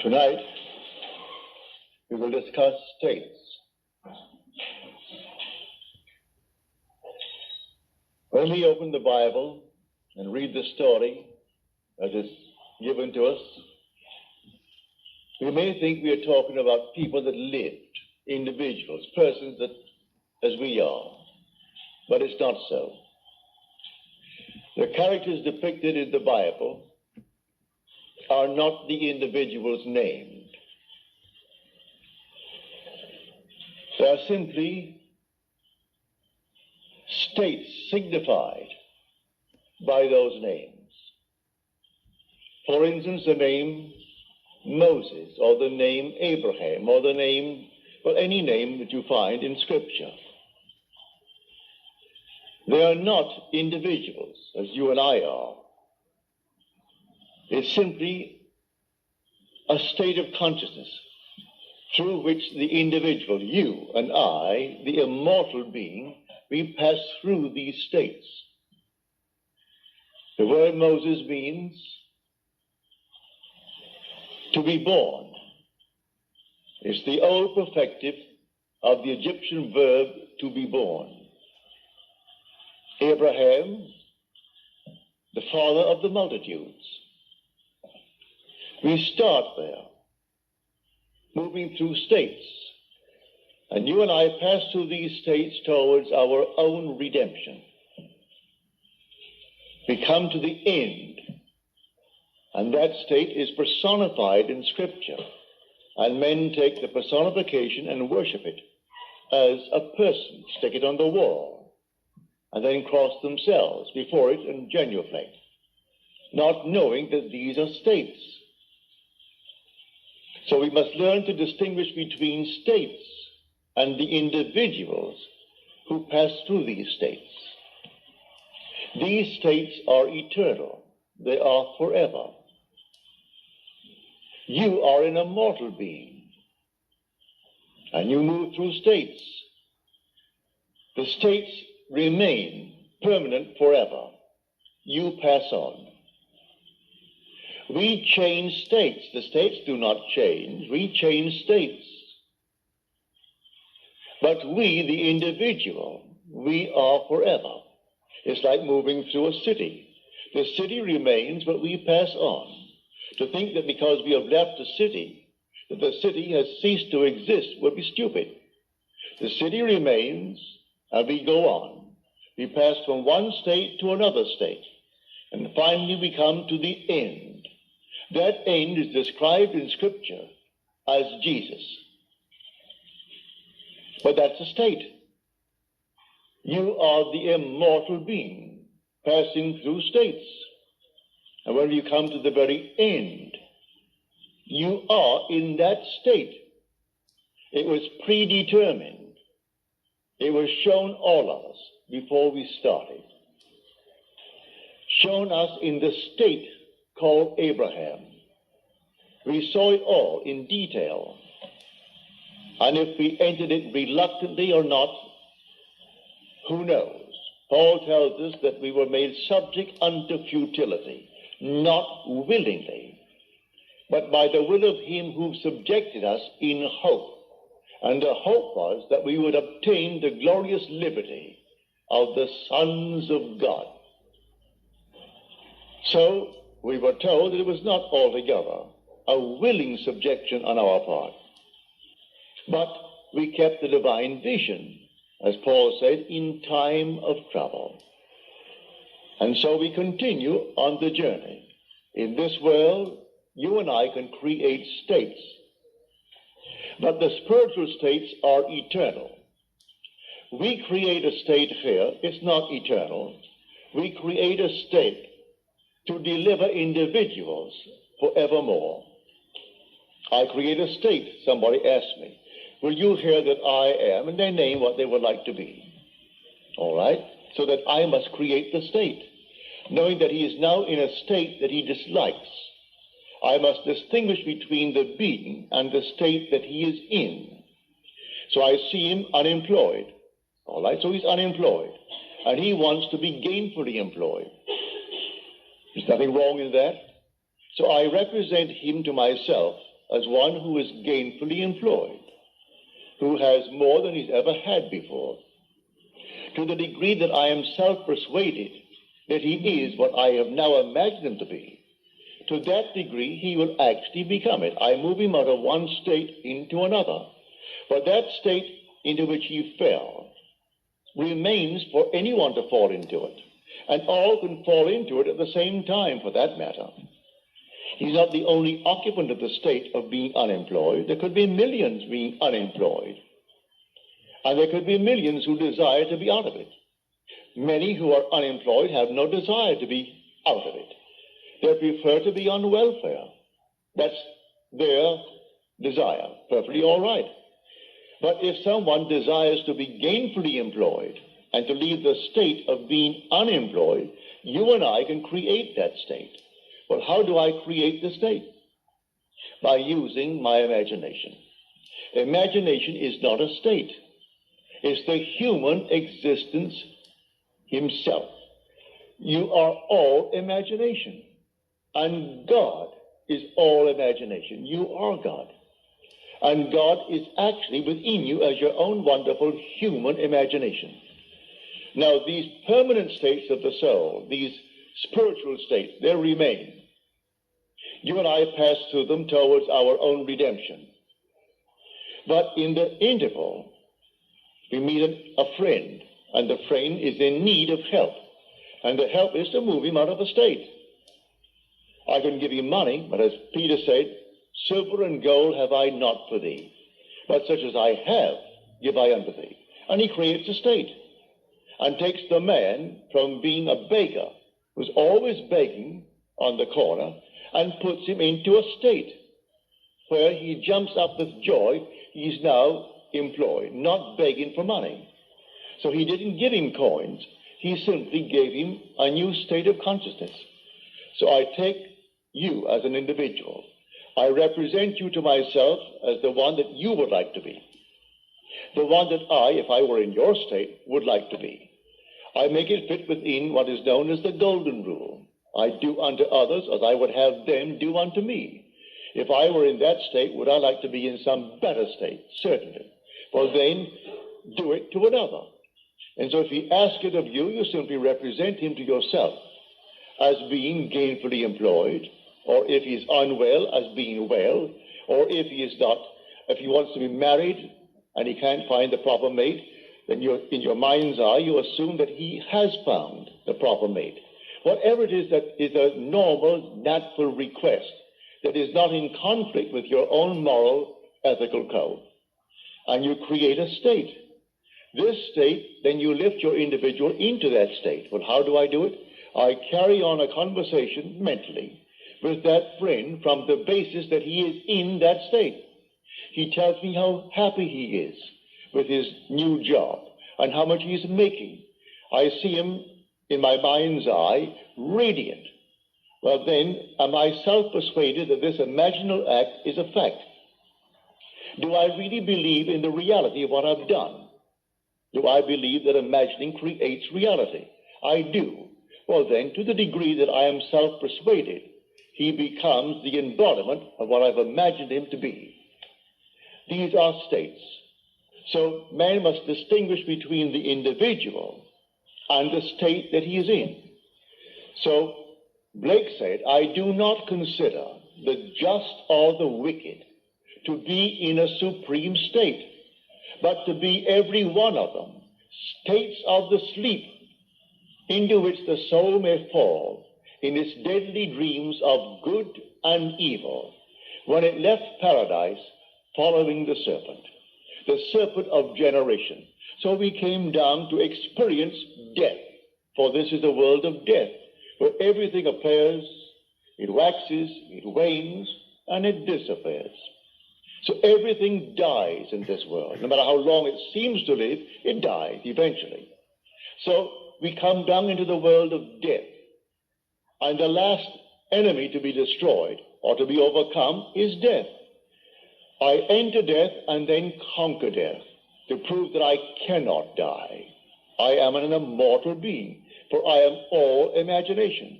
Tonight, we will discuss states. When we open the Bible and read the story as it's given to us, we may think we are talking about people that lived, individuals, persons that, as we are, but it's not so. The characters depicted in the Bible are not the individuals named. They are simply states signified by those names. For instance, the name Moses, or the name Abraham, or the name, well, any name that you find in Scripture. They are not individuals, as you and I are. It's simply a state of consciousness through which the individual, you and I, the immortal being, we pass through these states. The word Moses means to be born. It's the old perfective of the Egyptian verb to be born. Abraham, the father of the multitudes. We start there, moving through states. And you and I pass through these states towards our own redemption. We come to the end, and that state is personified in Scripture. And men take the personification and worship it as a person, stick it on the wall, and then cross themselves before it and genuflect, not knowing that these are states. So we must learn to distinguish between states and the individuals who pass through these states. These states are eternal. They are forever. You are an immortal being, and you move through states. The states remain permanent forever. You pass on. We change states. The states do not change. We change states. But we, the individual, we are forever. It's like moving through a city. The city remains, but we pass on. To think that because we have left a city, that the city has ceased to exist would be stupid. The city remains, and we go on. We pass from one state to another state, and finally we come to the end. That end is described in Scripture as Jesus. But that's a state. You are the immortal being passing through states. And when you come to the very end, you are in that state. It was predetermined. It was shown all of us before we started. Shown us in the state called Abraham. We saw it all in detail. And if we entered it reluctantly or not, who knows? Paul tells us that we were made subject unto futility. Not willingly, but by the will of him who subjected us in hope. And the hope was that we would obtain the glorious liberty of the sons of God. So we were told that it was not altogether a willing subjection on our part, but we kept the divine vision, as Paul said, in time of trouble. And so we continue on the journey. In this world, you and I can create states. But the spiritual states are eternal. We create a state here. It's not eternal. We create a state to deliver individuals forevermore. I create a state. Somebody asked me, will you hear that I am? And they name what they would like to be. All right? So that I must create the state, knowing that he is now in a state that he dislikes. I must distinguish between the being and the state that he is in. So I see him unemployed. All right, so he's unemployed. And he wants to be gainfully employed. There's nothing wrong in that. So I represent him to myself as one who is gainfully employed, who has more than he's ever had before. To the degree that I am self-persuaded that he is what I have now imagined him to be, to that degree he will actually become it. I move him out of one state into another. But that state into which he fell remains for anyone to fall into it. And all can fall into it at the same time, for that matter. He's not the only occupant of the state of being unemployed. There could be millions being unemployed. And there could be millions who desire to be out of it. Many who are unemployed have no desire to be out of it. They prefer to be on welfare. That's their desire. Perfectly all right. But if someone desires to be gainfully employed and to leave the state of being unemployed, you and I can create that state. Well, how do I create the state? By using my imagination. Imagination is not a state. It's the human existence himself. You are all imagination. And God is all imagination. You are God. And God is actually within you as your own wonderful human imagination. Now, these permanent states of the soul, these spiritual states, they remain. You and I pass through them towards our own redemption. But in the interval, we meet a friend, and the friend is in need of help. And the help is to move him out of the state. I can give him money, but as Peter said, silver and gold have I not for thee, but such as I have give I unto thee. And he creates a state and takes the man from being a beggar, who's always begging on the corner, and puts him into a state where he jumps up with joy. He's now employed, not begging for money. So he didn't give him coins. He simply gave him a new state of consciousness. So I take you as an individual. I represent you to myself as the one that you would like to be. The one that I, if I were in your state, would like to be. I make it fit within what is known as the golden rule. I do unto others as I would have them do unto me. If I were in that state, would I like to be in some better state? Certainly. Well, then, do it to another. And so if he asks it of you, you simply represent him to yourself as being gainfully employed, or if he is unwell, as being well, or if he is not, if he wants to be married and he can't find the proper mate, then in your mind's eye, you assume that he has found the proper mate. Whatever it is that is a normal, natural request that is not in conflict with your own moral, ethical code. And you create a state. This state, then you lift your individual into that state. Well, how do I do it? I carry on a conversation mentally with that friend from the basis that he is in that state. He tells me how happy he is with his new job and how much he's making. I see him in my mind's eye, radiant. Well, then, am I self-persuaded that this imaginal act is a fact? Do I really believe in the reality of what I've done? Do I believe that imagining creates reality? I do. Well, then, to the degree that I am self-persuaded, he becomes the embodiment of what I've imagined him to be. These are states. So man must distinguish between the individual and the state that he is in. So Blake said, I do not consider the just or the wicked to be in a supreme state, but to be every one of them states of the sleep into which the soul may fall in its deadly dreams of good and evil, when it left paradise following the serpent of generation. So we came down to experience death, for this is the world of death, where everything appears, it waxes, it wanes, and it disappears. So everything dies in this world. No matter how long it seems to live, it dies eventually. So we come down into the world of death. And the last enemy to be destroyed or to be overcome is death. I enter death and then conquer death to prove that I cannot die. I am an immortal being, for I am all imagination.